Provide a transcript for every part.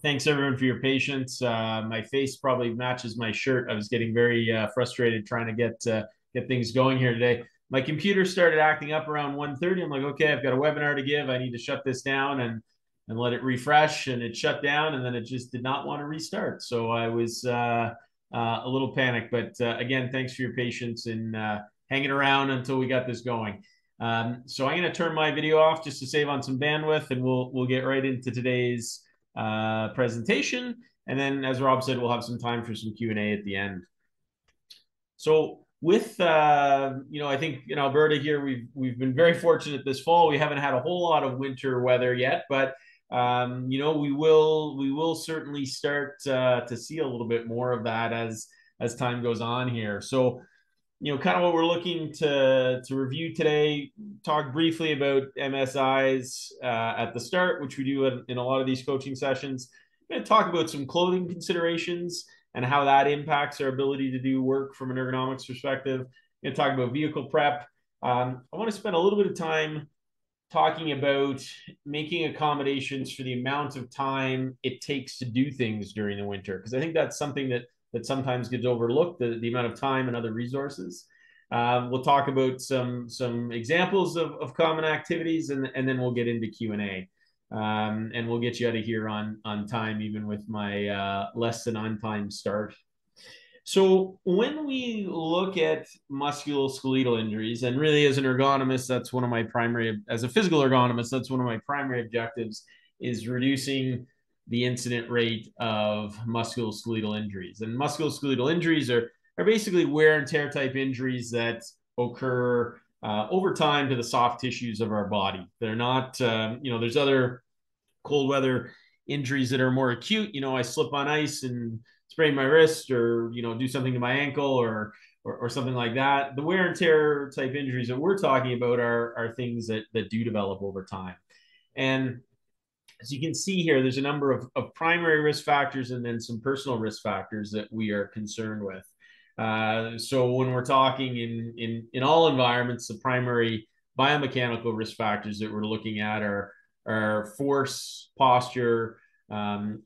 Thanks everyone for your patience. My face probably matches my shirt. I was getting very frustrated trying to get things going here today. My computer started acting up around 1:30. I'm like, okay, I've got a webinar to give. I need to shut this down and let it refresh. And it shut down, and then it just did not want to restart. So I was a little panicked. But again, thanks for your patience in hanging around until we got this going. So I'm going to turn my video off just to save on some bandwidth, and we'll get right into today's presentation. And then, as Rob said, we'll have some time for some Q&A at the end. So with, I think in Alberta here, we've been very fortunate this fall. We haven't had a whole lot of winter weather yet, but we will certainly start to see a little bit more of that as time goes on here. So kind of what we're looking to review today, talk briefly about MSIs at the start, which we do in a lot of these coaching sessions. I'm going to talk about some clothing considerations and how that impacts our ability to do work from an ergonomics perspective. I'm going to talk about vehicle prep. I want to spend a little bit of time talking about making accommodations for the amount of time it takes to do things during the winter, because I think that's something that sometimes gets overlooked, the amount of time and other resources. We'll talk about some examples of common activities, and then we'll get into Q&A. And we'll get you out of here on time, even with my less than on time start. So when we look at musculoskeletal injuries, and really as an ergonomist, that's one of my primary, as a physical ergonomist, that's one of my primary objectives, is reducing the incident rate of musculoskeletal injuries. And musculoskeletal injuries are basically wear and tear type injuries that occur over time to the soft tissues of our body. They're not, there's other cold weather injuries that are more acute. I slip on ice and sprain my wrist, or do something to my ankle, or something like that. The wear and tear type injuries that we're talking about are things that do develop over time. And as you can see here, there's a number of primary risk factors and then some personal risk factors that we are concerned with. So when we're talking in all environments, the primary biomechanical risk factors that we're looking at are force, posture,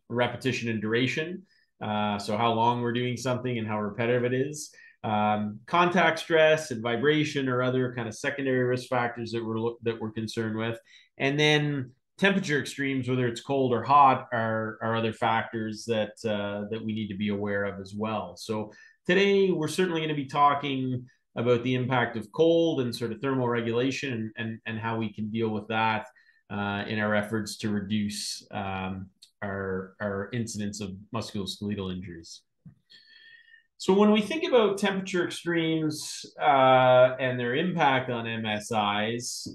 repetition, and duration. So how long we're doing something and how repetitive it is. Contact stress and vibration or other kind of secondary risk factors that we're concerned with. And then temperature extremes, whether it's cold or hot, are other factors that we need to be aware of as well. So today we're certainly going to be talking about the impact of cold and sort of thermal regulation, and how we can deal with that in our efforts to reduce our incidence of musculoskeletal injuries. So when we think about temperature extremes and their impact on MSIs,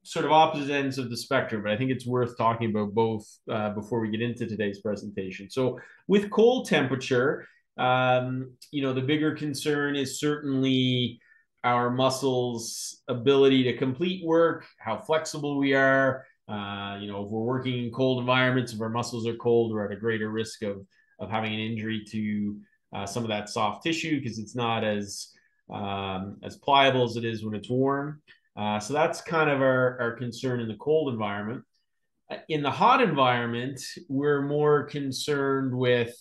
sort of opposite ends of the spectrum, but I think it's worth talking about both before we get into today's presentation. So with cold temperature, the bigger concern is certainly our muscles' ability to complete work, how flexible we are. If we're working in cold environments, if our muscles are cold, we're at a greater risk of having an injury to some of that soft tissue, because it's not as pliable as it is when it's warm. So that's kind of our concern in the cold environment. In the hot environment, we're more concerned with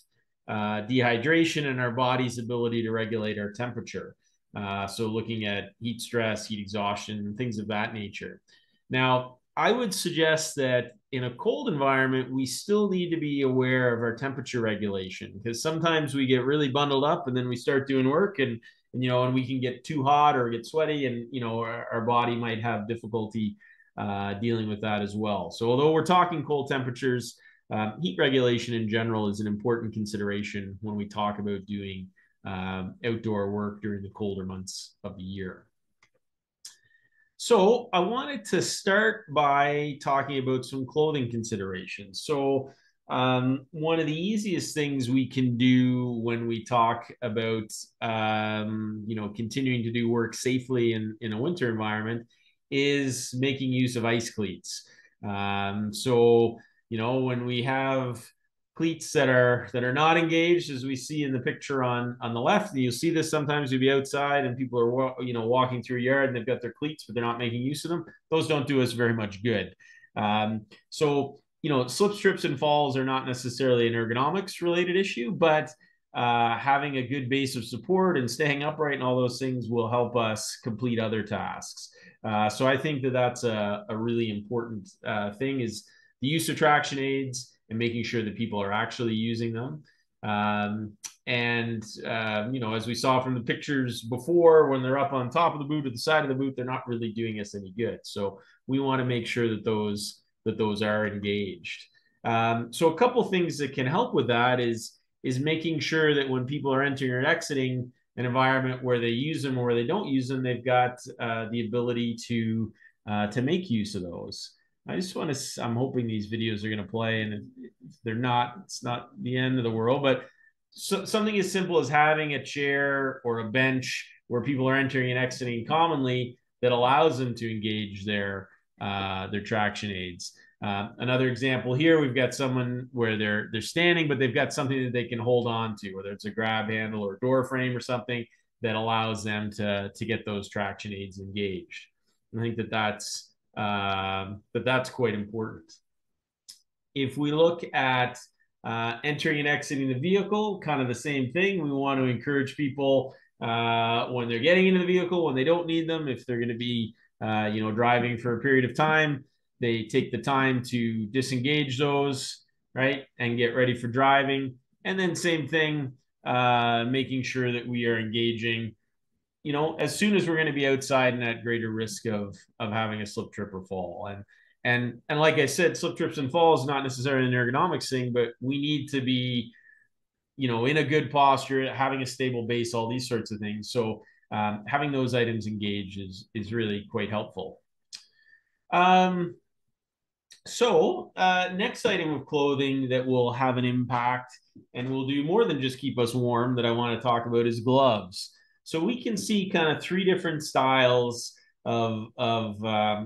dehydration and our body's ability to regulate our temperature. So looking at heat stress, heat exhaustion, things of that nature. Now, I would suggest that in a cold environment, we still need to be aware of our temperature regulation, because sometimes we get really bundled up and then we start doing work, and we can get too hot or get sweaty, and our body might have difficulty dealing with that as well. So although we're talking cold temperatures, heat regulation in general is an important consideration when we talk about doing outdoor work during the colder months of the year. So I wanted to start by talking about some clothing considerations. So one of the easiest things we can do when we talk about continuing to do work safely in a winter environment is making use of ice cleats. So when we have cleats that are not engaged, as we see in the picture on the left, and you'll see this sometimes. You'll be outside and people are walking through a yard and they've got their cleats, but they're not making use of them. Those don't do us very much good. So slips, trips, and falls are not necessarily an ergonomics related issue, but having a good base of support and staying upright and all those things will help us complete other tasks. So I think that that's a really important thing, is the use of traction aids and making sure that people are actually using them. As we saw from the pictures before, when they're up on top of the boot or the side of the boot, they're not really doing us any good. So we want to make sure that those are engaged. So a couple things that can help with that is making sure that when people are entering or exiting an environment where they use them or where they don't use them, they've got the ability to make use of those. I'm hoping these videos are going to play, and if they're not, it's not the end of the world, but something as simple as having a chair or a bench where people are entering and exiting commonly that allows them to engage their traction aids. Another example here, we've got someone where they're standing, but they've got something that they can hold on to, whether it's a grab handle or a door frame or something that allows them to get those traction aids engaged. I think that's quite important. If we look at entering and exiting the vehicle, kind of the same thing. We want to encourage people when they're getting into the vehicle, when they don't need them, if they're going to be driving for a period of time, they take the time to disengage those, right, and get ready for driving. And then same thing, making sure that we are engaging, as soon as we're going to be outside and at greater risk of having a slip, trip, or fall. And like I said, slip, trips, and falls is not necessarily an ergonomics thing, but we need to be, in a good posture, having a stable base, all these sorts of things. So having those items engaged is really quite helpful. Next item of clothing that will have an impact and will do more than just keep us warm that I want to talk about is gloves. So we can see kind of three different styles of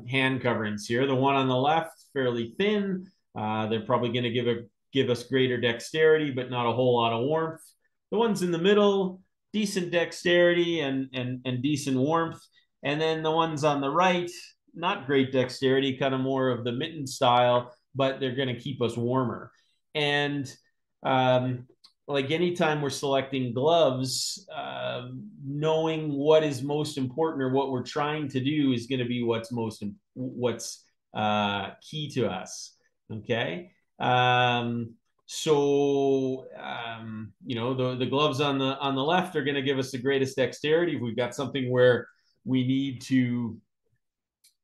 hand coverings here. The one on the left, fairly thin. They're probably going to give us greater dexterity, but not a whole lot of warmth. The ones in the middle, decent dexterity and decent warmth. And then the ones on the right, not great dexterity, kind of more of the mitten style, but they're going to keep us warmer. And like anytime we're selecting gloves, knowing what is most important or what we're trying to do is going to be what's key to us. Okay. The gloves on the left are going to give us the greatest dexterity. If we've got something where we need to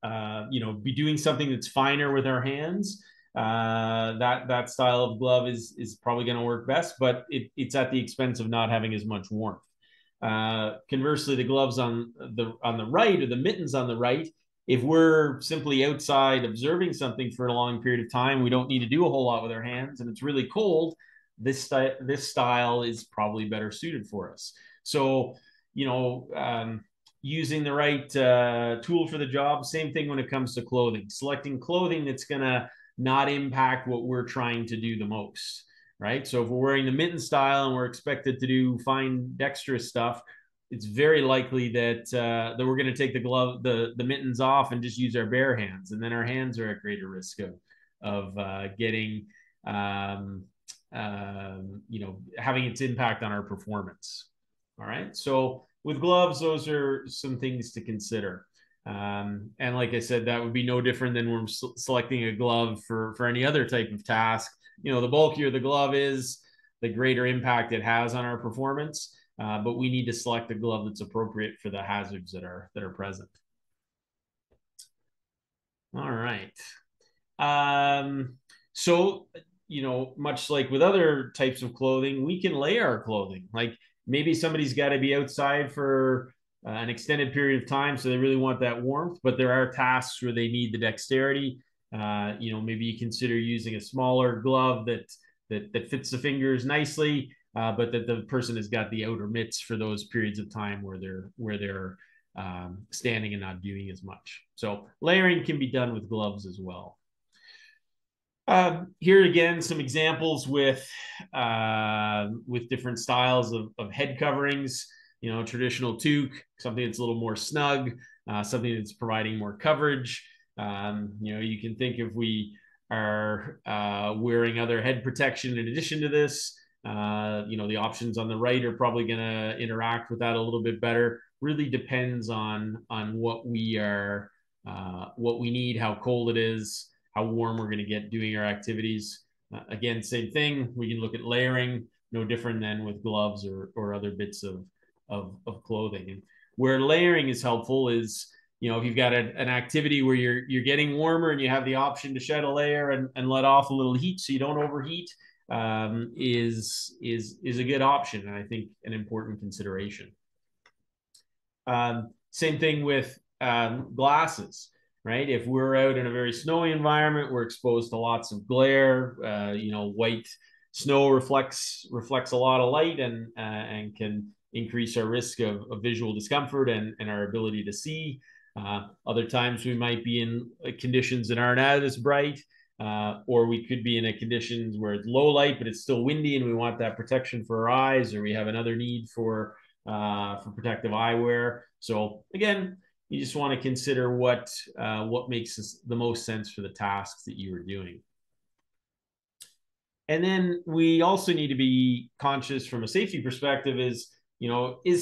be doing something that's finer with our hands, that style of glove is probably going to work best, but it's at the expense of not having as much warmth. Conversely, the gloves on the right, or the mittens on the right, if we're simply outside observing something for a long period of time, we don't need to do a whole lot with our hands, and it's really cold, this style is probably better suited for us. So, using the right tool for the job. Same thing when it comes to clothing. Selecting clothing that's going to not impact what we're trying to do the most, right? So if we're wearing the mitten style and we're expected to do fine dexterous stuff, it's very likely that we're going to take the mittens off and just use our bare hands, and then our hands are at greater risk of getting having its impact on our performance. All right, so with gloves, those are some things to consider. And like I said, that would be no different than when we're selecting a glove for any other type of task. The bulkier the glove is, the greater impact it has on our performance. But we need to select a glove that's appropriate for the hazards that are present. All right. Much like with other types of clothing, we can layer our clothing. Like maybe somebody's got to be outside for an extended period of time, so they really want that warmth, but there are tasks where they need the dexterity. Maybe you consider using a smaller glove that fits the fingers nicely, but that the person has got the outer mitts for those periods of time where they're standing and not doing as much. So layering can be done with gloves as well. Here again, some examples with different styles of head coverings. Traditional toque, something that's a little more snug, something that's providing more coverage. You can think if we wearing other head protection in addition to this. The options on the right are probably going to interact with that a little bit better. Really depends on what we need, how cold it is, how warm we're going to get doing our activities. Again, same thing. We can look at layering, no different than with gloves or other bits of clothing. And where layering is helpful is, if you've got an activity where you're getting warmer and you have the option to shed a layer and let off a little heat so you don't overheat, is a good option, and I think an important consideration. Same thing with glasses, right? If we're out in a very snowy environment, we're exposed to lots of glare. White snow reflects a lot of light and can increase our risk of visual discomfort and our ability to see. Other times we might be in conditions that aren't as bright, or we could be in a conditions where it's low light, but it's still windy and we want that protection for our eyes, or we have another need for protective eyewear. So again, you just want to consider what makes the most sense for the tasks that you are doing. And then we also need to be conscious from a safety perspective is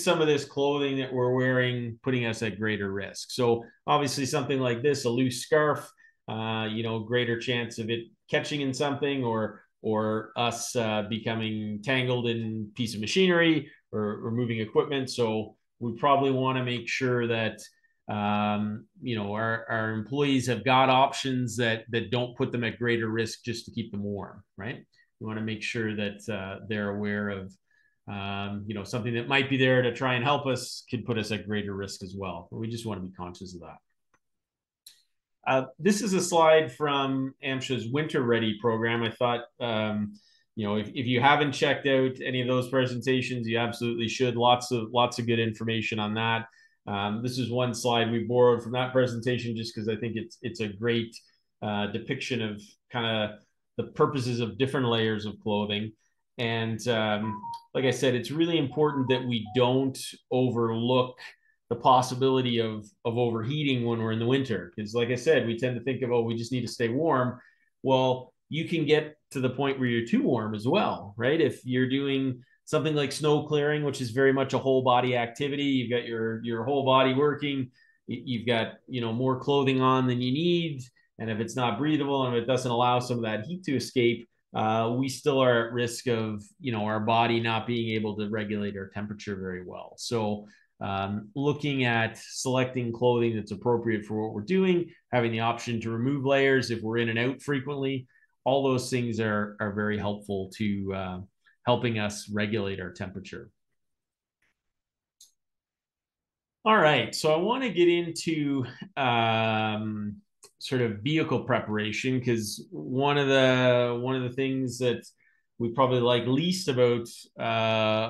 some of this clothing that we're wearing putting us at greater risk? So obviously something like this, a loose scarf, greater chance of it catching in something or us becoming tangled in a piece of machinery or moving equipment. So we probably want to make sure that our employees have got options that don't put them at greater risk just to keep them warm, right? We want to make sure that they're aware of something that might be there to try and help us could put us at greater risk as well. But we just want to be conscious of that. This is a slide from AMHSA's Winter Ready program. I thought, if you haven't checked out any of those presentations, you absolutely should. Lots of good information on that. This is one slide we borrowed from that presentation just because I think it's a great depiction of kind of the purposes of different layers of clothing. And like I said, it's really important that we don't overlook the possibility of overheating when we're in the winter. Because like I said, we tend to think of, we just need to stay warm. Well, you can get to the point where you're too warm as well, right? If you're doing something like snow clearing, which is very much a whole body activity, you've got your whole body working, you've got, more clothing on than you need. And if it's not breathable and if it doesn't allow some of that heat to escape, we still are at risk of, our body not being able to regulate our temperature very well. So looking at selecting clothing that's appropriate for what we're doing, having the option to remove layers if we're in and out frequently, all those things are very helpful to helping us regulate our temperature. All right, so I want to get into sort of vehicle preparation, because one of the things that we probably like least about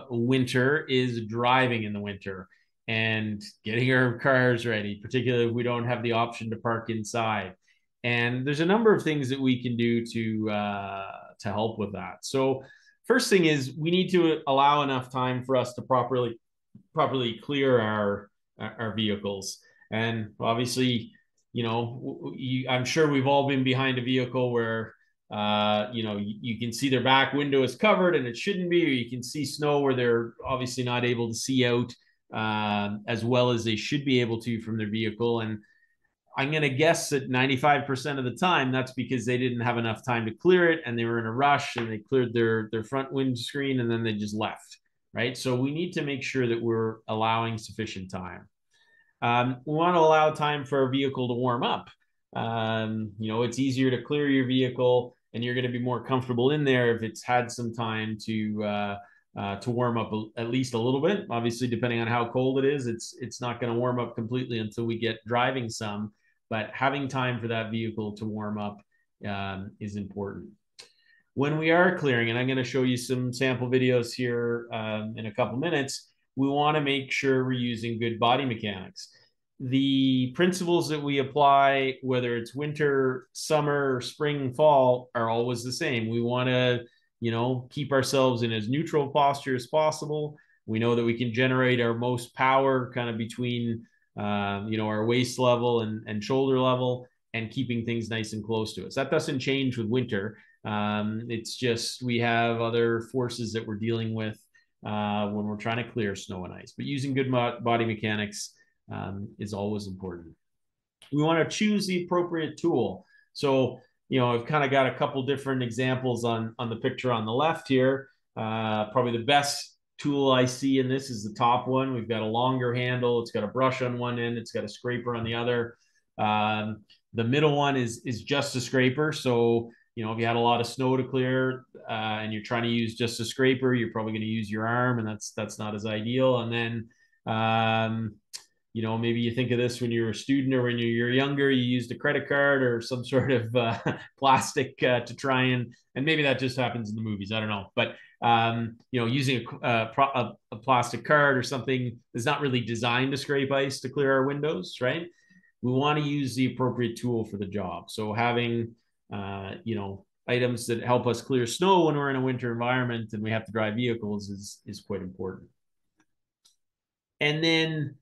winter is driving in the winter and getting our cars ready, particularly if we don't have the option to park inside. And there's a number of things that we can do to help with that. So first thing is we need to allow enough time for us to properly clear our vehicles. And obviously, I'm sure we've all been behind a vehicle where you can see their back window is covered and it shouldn't be, or you can see snow where they're obviously not able to see out as well as they should be able to from their vehicle. And I'm going to guess that 95% of the time that's because they didn't have enough time to clear it and they were in a rush and they cleared their front windscreen and then they just left, right? So we need to make sure that we're allowing sufficient time. We want to allow time for our vehicle to warm up. It's easier to clear your vehicle and you're going to be more comfortable in there if it's had some time to warm up at least a little bit. Obviously, depending on how cold it is, it's not going to warm up completely until we get driving some, but having time for that vehicle to warm up is important. When we are clearing, and I'm going to show you some sample videos here in a couple minutes, we want to make sure we're using good body mechanics. The principles that we apply, whether it's winter, summer, spring, fall, are always the same. We want to, keep ourselves in as neutral posture as possible. We know that we can generate our most power kind of between, our waist level and shoulder level. and keeping things nice and close to us. That doesn't change with winter. It's just we have other forces that we're dealing with when we're trying to clear snow and ice. But using good body mechanics is always important. We want to choose the appropriate tool. So, I've kind of got a couple different examples on the picture on the left here. Probably the best tool I see in this is the top one. We've got a longer handle. It's got a brush on one end. It's got a scraper on the other. The middle one is just a scraper. So, if you had a lot of snow to clear and you're trying to use just a scraper, you're probably going to use your arm, and that's not as ideal. And then maybe you think of this when you're a student or when you're younger, you used a credit card or some sort of plastic to try and maybe that just happens in the movies. I don't know. But, using a plastic card or something is not really designed to scrape ice to clear our windows, right? We want to use the appropriate tool for the job. So having, items that help us clear snow when we're in a winter environment and we have to drive vehicles is quite important. And then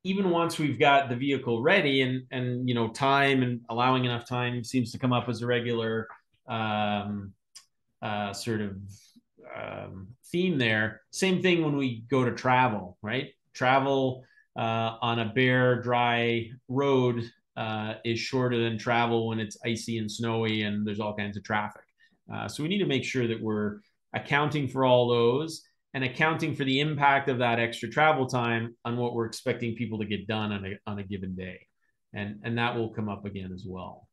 even once we've got the vehicle ready and time and allowing enough time seems to come up as a regular sort of theme there. Same thing when we go to travel, right? Travel on a bare, dry road is shorter than travel when it's icy and snowy and there's all kinds of traffic. So we need to make sure that we're accounting for all those and accounting for the impact of that extra travel time on what we're expecting people to get done on a given day. And that will come up again as well.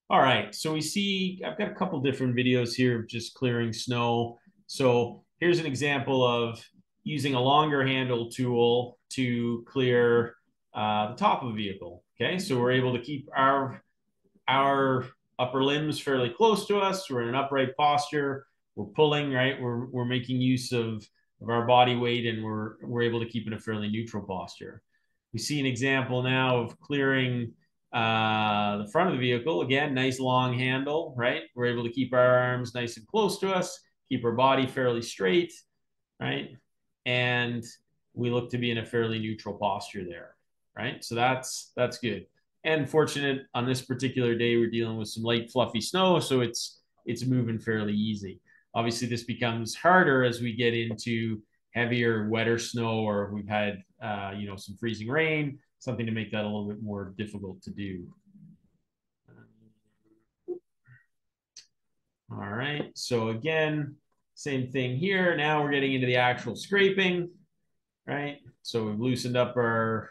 All right, so we see, I've got a couple different videos here of just clearing snow. So here's an example of using a longer handle tool to clear the top of a vehicle. Okay, so we're able to keep our upper limbs fairly close to us. We're in an upright posture. We're pulling, right? We're making use of our body weight, and we're able to keep in a fairly neutral posture. We see an example now of clearing the front of the vehicle. Again, nice long handle, right? We're able to keep our arms nice and close to us, keep our body fairly straight, right? And we look to be in a fairly neutral posture there, right? So that's good. And fortunate on this particular day, we're dealing with some light, fluffy snow, so it's moving fairly easy. Obviously, this becomes harder as we get into heavier, wetter snow, or we've had some freezing rain, something to make that a little bit more difficult to do. All right, so again, same thing here. Now we're getting into the actual scraping, right? So we've loosened up our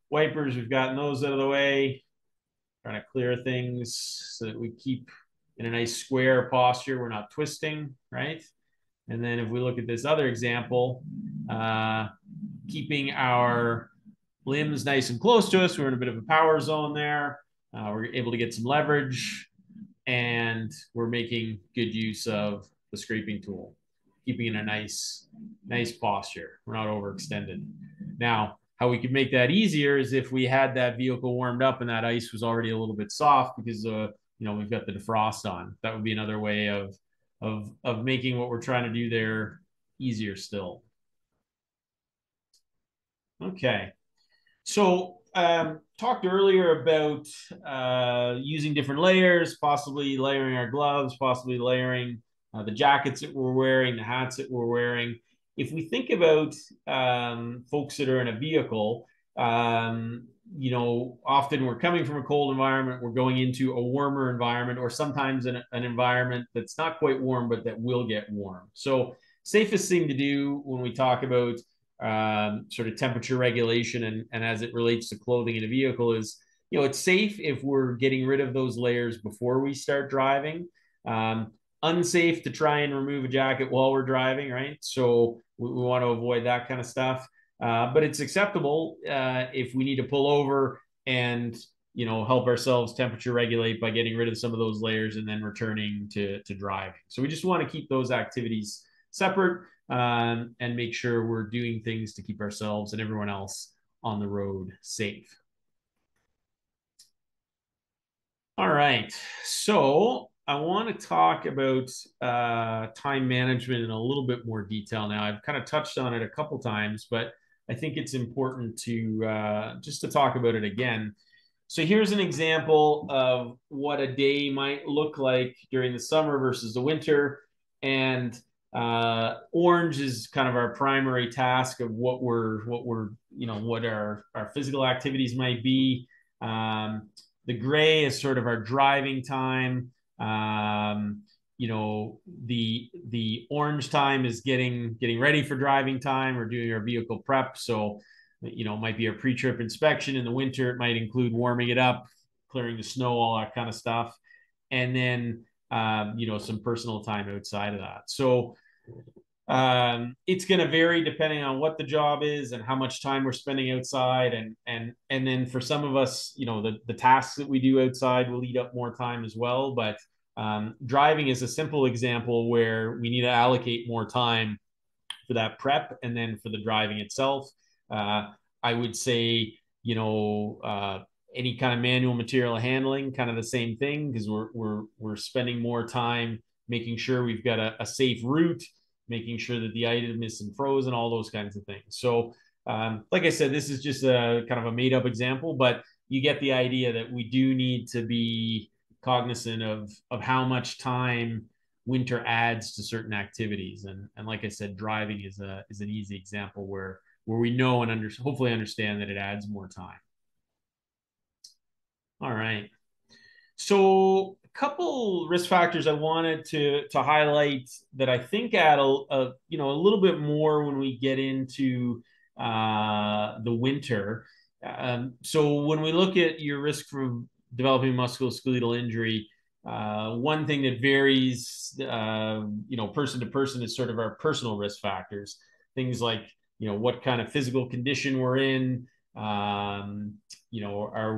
wipers. We've gotten those out of the way, trying to clear things so that we keep in a nice square posture. We're not twisting, right? And then if we look at this other example, keeping our limbs nice and close to us, we're in a bit of a power zone there. We're able to get some leverage, and we're making good use of the scraping tool, keeping in a nice posture. We're not overextended. Now, how we could make that easier is if we had that vehicle warmed up and that ice was already a little bit soft because we've got the defrost on. That would be another way of making what we're trying to do there easier still. Okay, so talked earlier about using different layers, possibly layering our gloves, possibly layering the jackets that we're wearing, the hats that we're wearing. If we think about folks that are in a vehicle, often we're coming from a cold environment, we're going into a warmer environment, or sometimes an environment that's not quite warm, but that will get warm. So safest thing to do when we talk about sort of temperature regulation and as it relates to clothing in a vehicle is, it's safe if we're getting rid of those layers before we start driving. Unsafe to try and remove a jacket while we're driving, right? So we want to avoid that kind of stuff. But it's acceptable if we need to pull over and help ourselves temperature regulate by getting rid of some of those layers and then returning to driving. So we just want to keep those activities separate and make sure we're doing things to keep ourselves and everyone else on the road safe. All right, so I want to talk about time management in a little bit more detail now. I've kind of touched on it a couple times, but I think it's important to just to talk about it again. So here's an example of what a day might look like during the summer versus the winter. And orange is kind of our primary task of what our physical activities might be. The gray is sort of our driving time. The orange time is getting ready for driving time or doing our vehicle prep. So it might be a pre-trip inspection. In the winter, it might include warming it up, clearing the snow, all that kind of stuff. And then, some personal time outside of that. So it's going to vary depending on what the job is and how much time we're spending outside. And then for some of us, the tasks that we do outside will eat up more time as well. But driving is a simple example where we need to allocate more time for that prep and then for the driving itself. I would say, any kind of manual material handling, kind of the same thing, because we're spending more time making sure we've got a safe route, making sure that the item isn't frozen, all those kinds of things. So, like I said, this is just a kind of a made up example, but you get the idea that we do need to be cognizant of how much time winter adds to certain activities. And like I said, driving is an easy example where we know and hopefully understand that it adds more time. All right. So a couple risk factors I wanted to highlight that I think add a little bit more when we get into the winter. So when we look at your risk for developing musculoskeletal injury, one thing that varies, person to person is sort of our personal risk factors. Things like, what kind of physical condition we're in. Are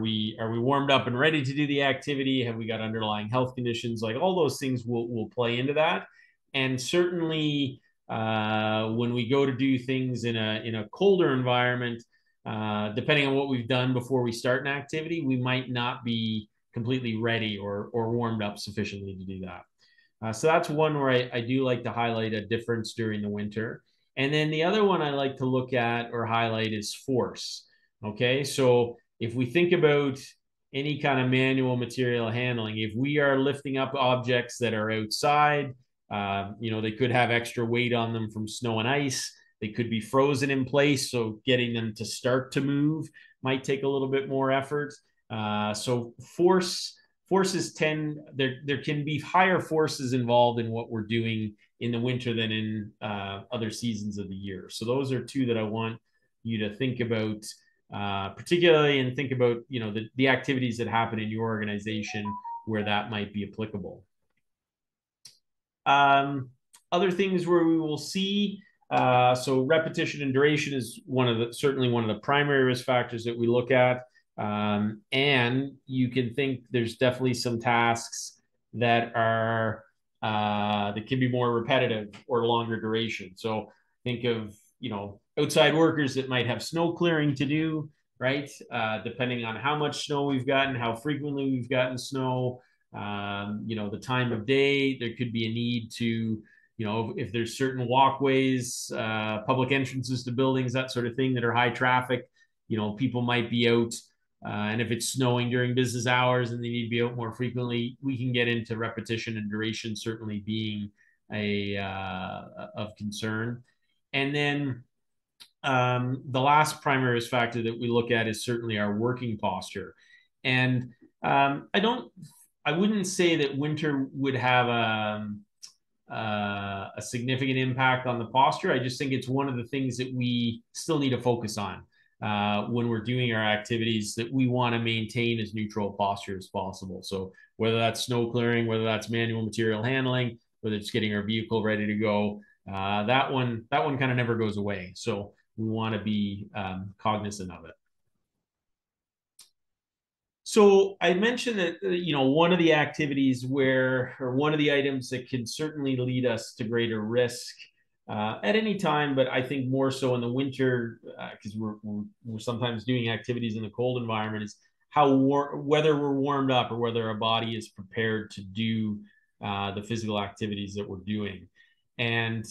we warmed up and ready to do the activity? Have we got underlying health conditions? Like all those things will play into that. And certainly, when we go to do things in a colder environment, depending on what we've done before we start an activity, we might not be completely ready or warmed up sufficiently to do that. So that's one where I do like to highlight a difference during the winter. And then the other one I like to look at or highlight is force. Okay, so if we think about any kind of manual material handling, if we are lifting up objects that are outside, they could have extra weight on them from snow and ice. They could be frozen in place, so getting them to start to move might take a little bit more effort. So forces there can be higher forces involved in what we're doing in the winter than in other seasons of the year. So those are two that I want you to think about, particularly, and think about the activities that happen in your organization where that might be applicable. Other things where we will see, so repetition and duration is certainly one of the primary risk factors that we look at. And you can think there's definitely some tasks that can be more repetitive or longer duration. So think of, outside workers that might have snow clearing to do, right? Depending on how much snow we've gotten, how frequently we've gotten snow, the time of day, there could be a need to, if there's certain walkways, public entrances to buildings, that sort of thing that are high traffic, people might be out. And if it's snowing during business hours and they need to be out more frequently, we can get into repetition and duration certainly being of concern. And then the last primary risk factor that we look at is certainly our working posture. And I wouldn't say that winter would have a significant impact on the posture. I just think it's one of the things that we still need to focus on when we're doing our activities, that we want to maintain as neutral posture as possible. So whether that's snow clearing, whether that's manual material handling, whether it's getting our vehicle ready to go, that one kind of never goes away. So we want to be cognizant of it. So I mentioned that, one of the activities or one of the items that can certainly lead us to greater risk at any time, but I think more so in the winter, because we're sometimes doing activities in the cold environment, is whether we're warmed up or whether our body is prepared to do the physical activities that we're doing. And,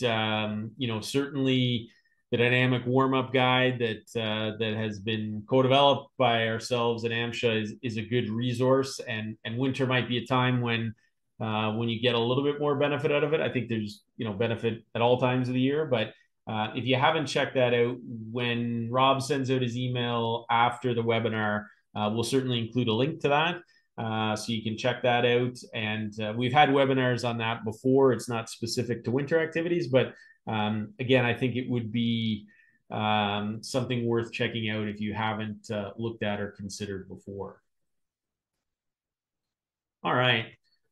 certainly the dynamic warm-up guide that has been co-developed by ourselves and AMHSA is a good resource. And winter might be a time when you get a little bit more benefit out of it. I think there's benefit at all times of the year, but if you haven't checked that out, when Rob sends out his email after the webinar, we'll certainly include a link to that. So you can check that out. And we've had webinars on that before. It's not specific to winter activities, but again, I think it would be something worth checking out if you haven't looked at or considered before. All right.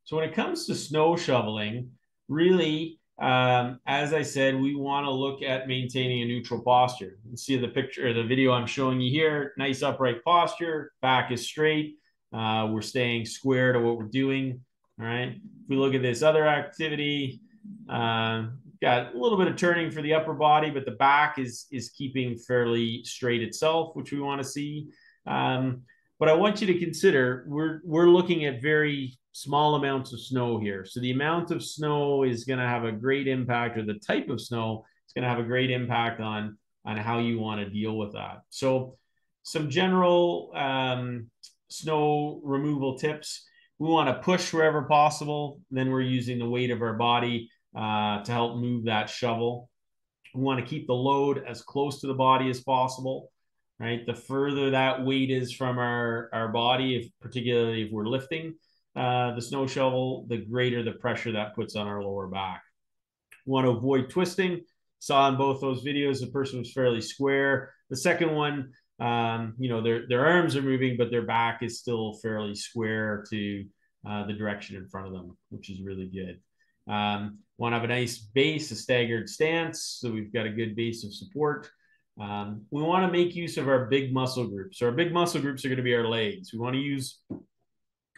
So when it comes to snow shoveling, really, as I said, we want to look at maintaining a neutral posture. You can see the picture or the video I'm showing you here, nice upright posture, back is straight. We're staying square to what we're doing. All right. If we look at this other activity, got a little bit of turning for the upper body, but the back is keeping fairly straight itself, which we want to see. But I want you to consider we're looking at very small amounts of snow here. So the amount of snow is going to have a great impact, or the type of snow is going to have a great impact on how you want to deal with that. So some general snow removal tips. We want to push wherever possible. Then we're using the weight of our body to help move that shovel. We want to keep the load as close to the body as possible, right? The further that weight is from our body, particularly if we're lifting the snow shovel, the greater the pressure that puts on our lower back. We want to avoid twisting. Saw in both those videos, the person was fairly square. The second one, their arms are moving, but their back is still fairly square to the direction in front of them, which is really good. Want to have a nice base, a staggered stance, so we've got a good base of support. We want to make use of our big muscle groups. So our big muscle groups are going to be our legs. We want to use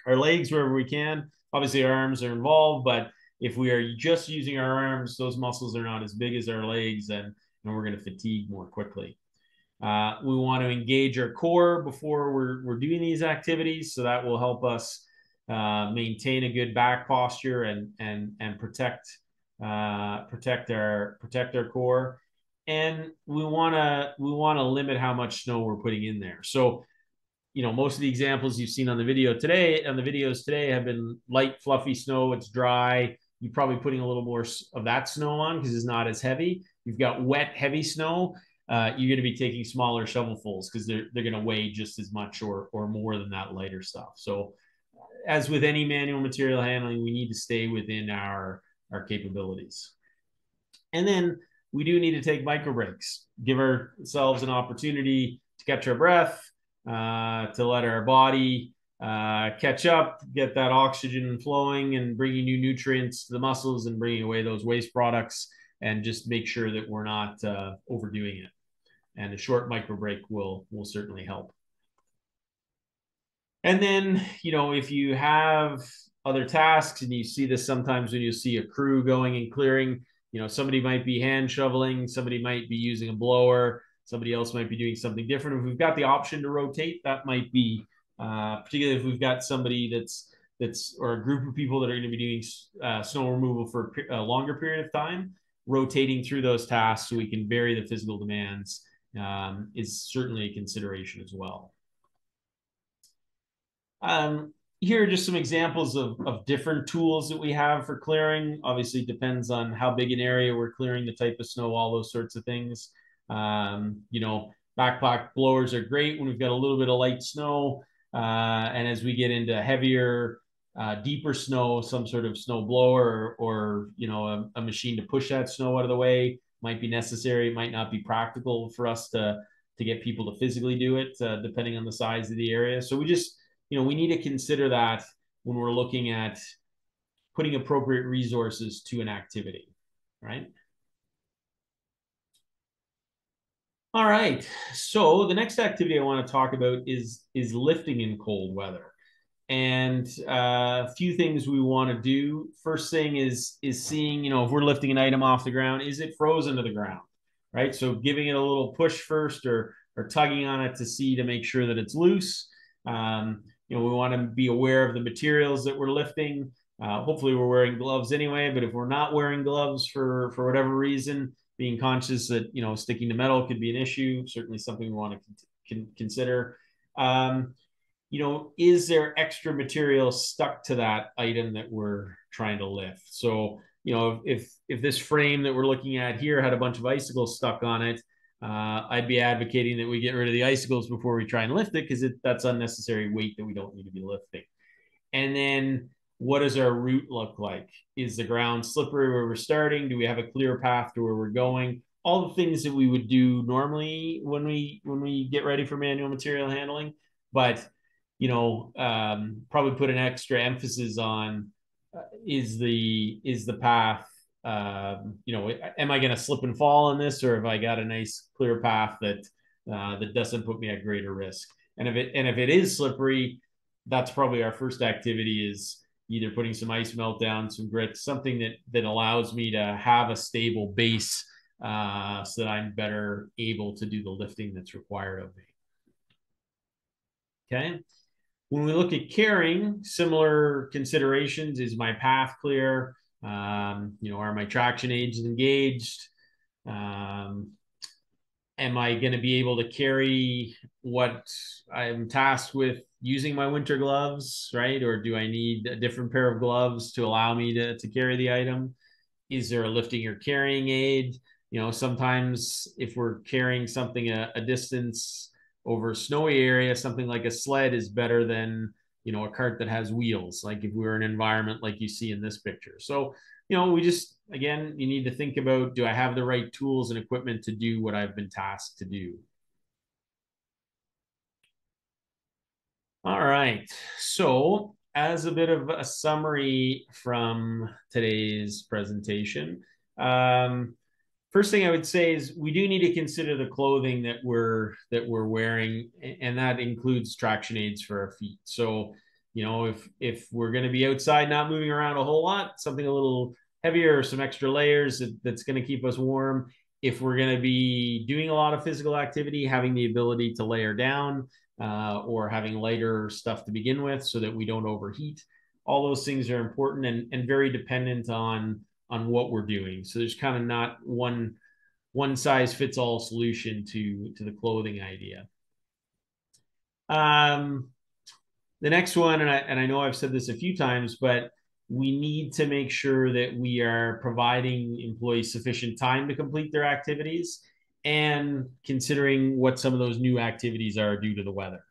our legs wherever we can. Obviously, our arms are involved, but if we are just using our arms, those muscles are not as big as our legs, and we're going to fatigue more quickly. We want to engage our core before we're doing these activities, so that will help us maintain a good back posture and protect our core. And we want to limit how much snow we're putting in there. So, most of the examples you've seen on the videos today have been light, fluffy snow. It's dry. You're probably putting a little more of that snow on because it's not as heavy. You've got wet, heavy snow. You're going to be taking smaller shovelfuls because they're going to weigh just as much or more than that lighter stuff. So, as with any manual material handling, we need to stay within our capabilities. And then we do need to take micro breaks, give ourselves an opportunity to catch our breath, to let our body catch up, get that oxygen flowing and bringing new nutrients to the muscles and bringing away those waste products, and just make sure that we're not overdoing it. And a short micro break will certainly help. And then, if you have other tasks, and you see this sometimes when you see a crew going and clearing, somebody might be hand shoveling, somebody might be using a blower, somebody else might be doing something different. If we've got the option to rotate, that might be, particularly if we've got somebody that's or a group of people that are going to be doing snow removal for a longer period of time, rotating through those tasks so we can vary the physical demands is certainly a consideration as well. Here are just some examples of different tools that we have for clearing. Obviously, it depends on how big an area we're clearing, the type of snow, all those sorts of things. Backpack blowers are great when we've got a little bit of light snow. And as we get into heavier, deeper snow, some sort of snow blower or a machine to push that snow out of the way might be necessary. It might not be practical for us to get people to physically do it, depending on the size of the area. So we just we need to consider that when we're looking at putting appropriate resources to an activity, right? All right. So the next activity I want to talk about is lifting in cold weather. And a few things we want to do. First thing is seeing, if we're lifting an item off the ground, is it frozen to the ground, right? So giving it a little push first or tugging on it to make sure that it's loose. We want to be aware of the materials that we're lifting. Hopefully we're wearing gloves anyway, but if we're not wearing gloves for whatever reason, being conscious that, sticking to metal could be an issue, certainly something we want to consider. Is there extra material stuck to that item that we're trying to lift? So, if this frame that we're looking at here had a bunch of icicles stuck on it, I'd be advocating that we get rid of the icicles before we try and lift it, because that's unnecessary weight that we don't need to be lifting. And then what does our route look like? Is the ground slippery where we're starting? Do we have a clear path to where we're going? All the things that we would do normally when we get ready for manual material handling, but probably put an extra emphasis on is the path. Am I going to slip and fall in this, or have I got a nice clear path that doesn't put me at greater risk? And if it is slippery, that's probably our first activity, is either putting some ice melt down, some grit, something that allows me to have a stable base, so that I'm better able to do the lifting that's required of me. Okay. When we look at carrying, similar considerations. Is my path clear? Are my traction aids engaged? Am I going to be able to carry what I'm tasked with using my winter gloves, right? Or do I need a different pair of gloves to allow me to carry the item? Is there a lifting or carrying aid? Sometimes if we're carrying something a distance over a snowy area, something like a sled is better than, a cart that has wheels, like if we were in an environment like you see in this picture. So, we just, again, you need to think about, do I have the right tools and equipment to do what I've been tasked to do? All right. So, as a bit of a summary from today's presentation, first thing I would say is we do need to consider the clothing that we're wearing, and that includes traction aids for our feet. So, if we're going to be outside, not moving around a whole lot, something a little heavier, or some extra layers that's going to keep us warm. If we're going to be doing a lot of physical activity, having the ability to layer down, or having lighter stuff to begin with, so that we don't overheat. All those things are important and very dependent on what we're doing. So there's kind of not one size fits all solution to the clothing idea. The next one, and I know I've said this a few times, but we need to make sure that we are providing employees sufficient time to complete their activities, and considering what some of those new activities are due to the weather,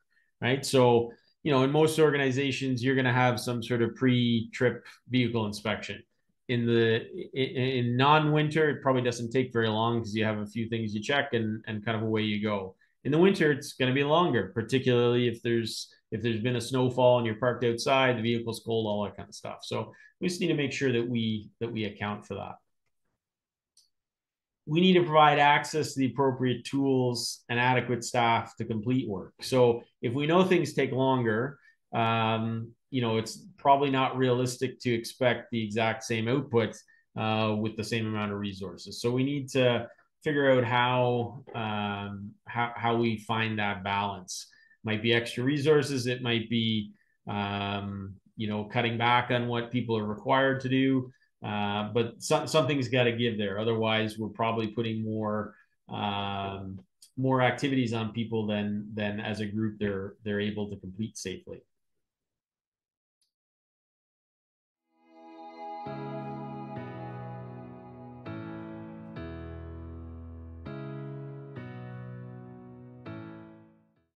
right? So, in most organizations, you're going to have some sort of pre-trip vehicle inspection. In non-winter, it probably doesn't take very long, because you have a few things you check and kind of away you go. In the winter, it's going to be longer, particularly if there's been a snowfall and you're parked outside, the vehicle's cold, all that kind of stuff. So we just need to make sure that we account for that. We need to provide access to the appropriate tools and adequate staff to complete work. So if we know things take longer, it's probably not realistic to expect the exact same output with the same amount of resources. So we need to figure out how we find that balance. Might be extra resources. It might be cutting back on what people are required to do. But something's got to give there. Otherwise, we're probably putting more activities on people than as a group they're able to complete safely.